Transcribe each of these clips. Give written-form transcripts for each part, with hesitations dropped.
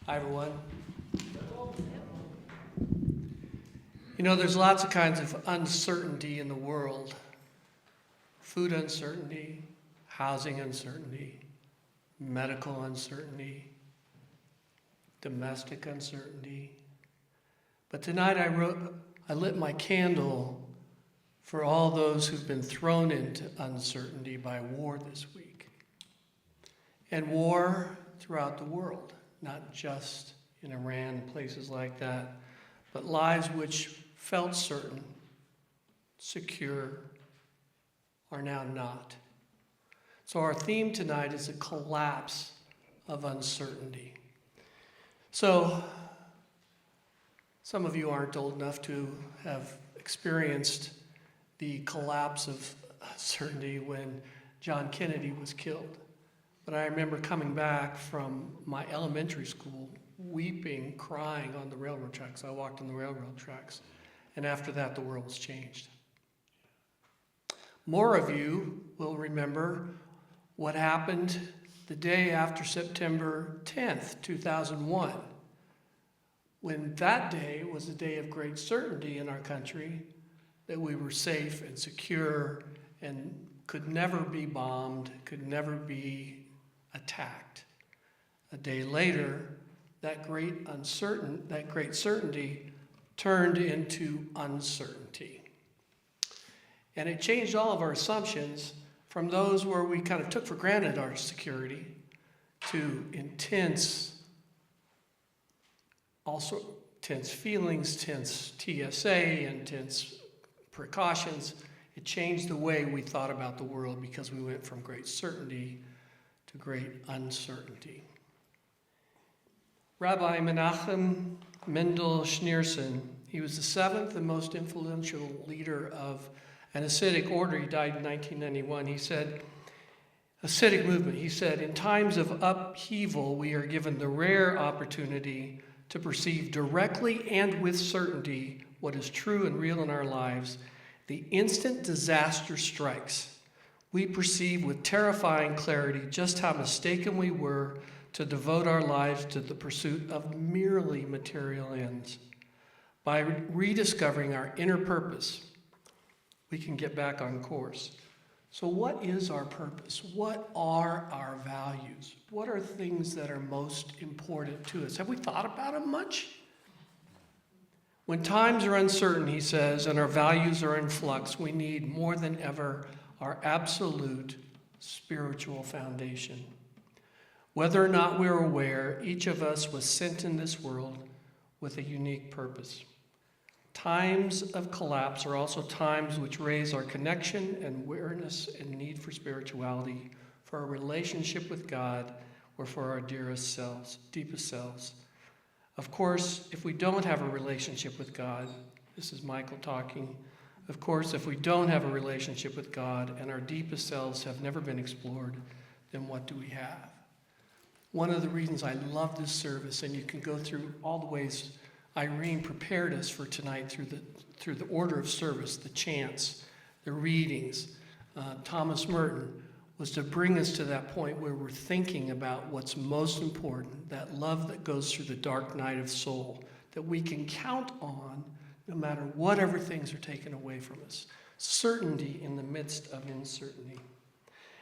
Hi, everyone. You know, there's lots of kinds of uncertainty in the world. Food uncertainty, housing uncertainty, medical uncertainty, domestic uncertainty. But tonight I lit my candle for all those who've been thrown into uncertainty by war this week. And war throughout the world, not just in Iran and places like that, but lives which felt certain, secure, are now not. So our theme tonight is a collapse of uncertainty. So some of you aren't old enough to have experienced the collapse of uncertainty when John Kennedy was killed. But I remember coming back from my elementary school, weeping, crying on the railroad tracks. I walked on the railroad tracks. And after that, the world was changed. More of you will remember what happened the day after September 10th, 2001, when that day was a day of great certainty in our country that we were safe and secure and could never be bombed, could never be attacked. A day later, that great certainty turned into uncertainty. And it changed all of our assumptions from those where we kind of took for granted our security to intense feelings, tense TSA, intense precautions. It changed the way we thought about the world because we went from great certainty to great uncertainty. Rabbi Menachem Mendel Schneerson, he was the seventh and most influential leader of an Hasidic order. He died in 1991. He said, Hasidic movement, he said, in times of upheaval, we are given the rare opportunity to perceive directly and with certainty what is true and real in our lives. The instant disaster strikes, we perceive with terrifying clarity just how mistaken we were to devote our lives to the pursuit of merely material ends. By rediscovering our inner purpose, we can get back on course. So what is our purpose? What are our values? What are things that are most important to us? Have we thought about them much? When times are uncertain, he says, and our values are in flux, we need more than ever our absolute spiritual foundation. Whether or not we're aware, each of us was sent in this world with a unique purpose. Times of collapse are also times which raise our connection and awareness and need for spirituality, for our relationship with God, or for our deepest selves. Of course, if we don't have a relationship with God, this is Michael talking, of course, if we don't have a relationship with God and our deepest selves have never been explored, then what do we have? One of the reasons I love this service, and you can go through all the ways Irene prepared us for tonight through the order of service, the chants, the readings, Thomas Merton, was to bring us to that point where we're thinking about what's most important, that love that goes through the dark night of soul, that we can count on no matter whatever things are taken away from us. Certainty in the midst of uncertainty.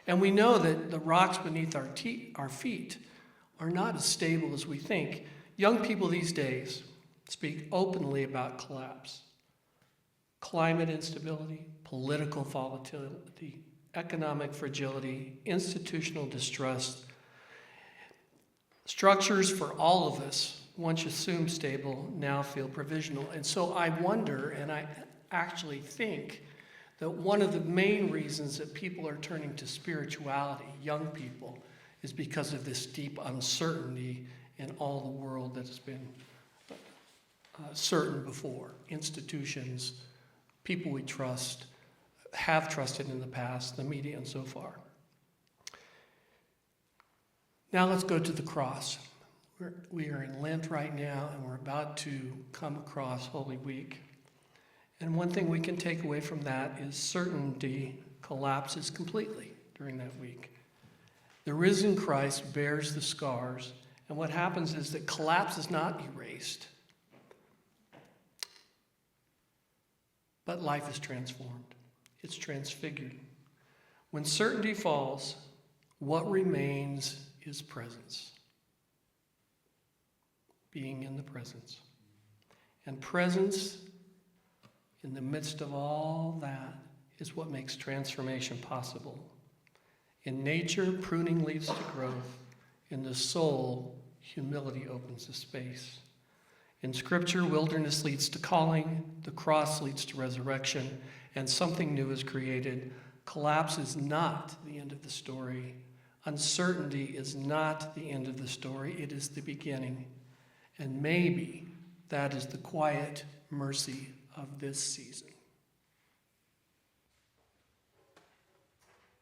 And we know that the rocks beneath our feet are not as stable as we think. Young people these days speak openly about collapse, climate instability, political volatility, economic fragility, institutional distrust. Structures for all of us, once assumed stable, now feel provisional. And so I wonder, and I actually think, that one of the main reasons that people are turning to spirituality, young people, is because of this deep uncertainty in all the world that has been certain before. Institutions, people we trust, have trusted in the past, the media and so far. Now let's go to the cross. We are in Lent right now, and we're about to come across Holy Week. And one thing we can take away from that is certainty collapses completely during that week. The risen Christ bears the scars And what happens is that collapse is not erased, but life is transformed. It's transfigured. When certainty falls, what remains is presence. Being in the presence. And presence in the midst of all that is what makes transformation possible. In nature, pruning leads to growth. In the soul, humility opens the space. In Scripture, wilderness leads to calling, the cross leads to resurrection, and something new is created. Collapse is not the end of the story. Uncertainty is not the end of the story. It is the beginning. And maybe that is the quiet mercy of this season.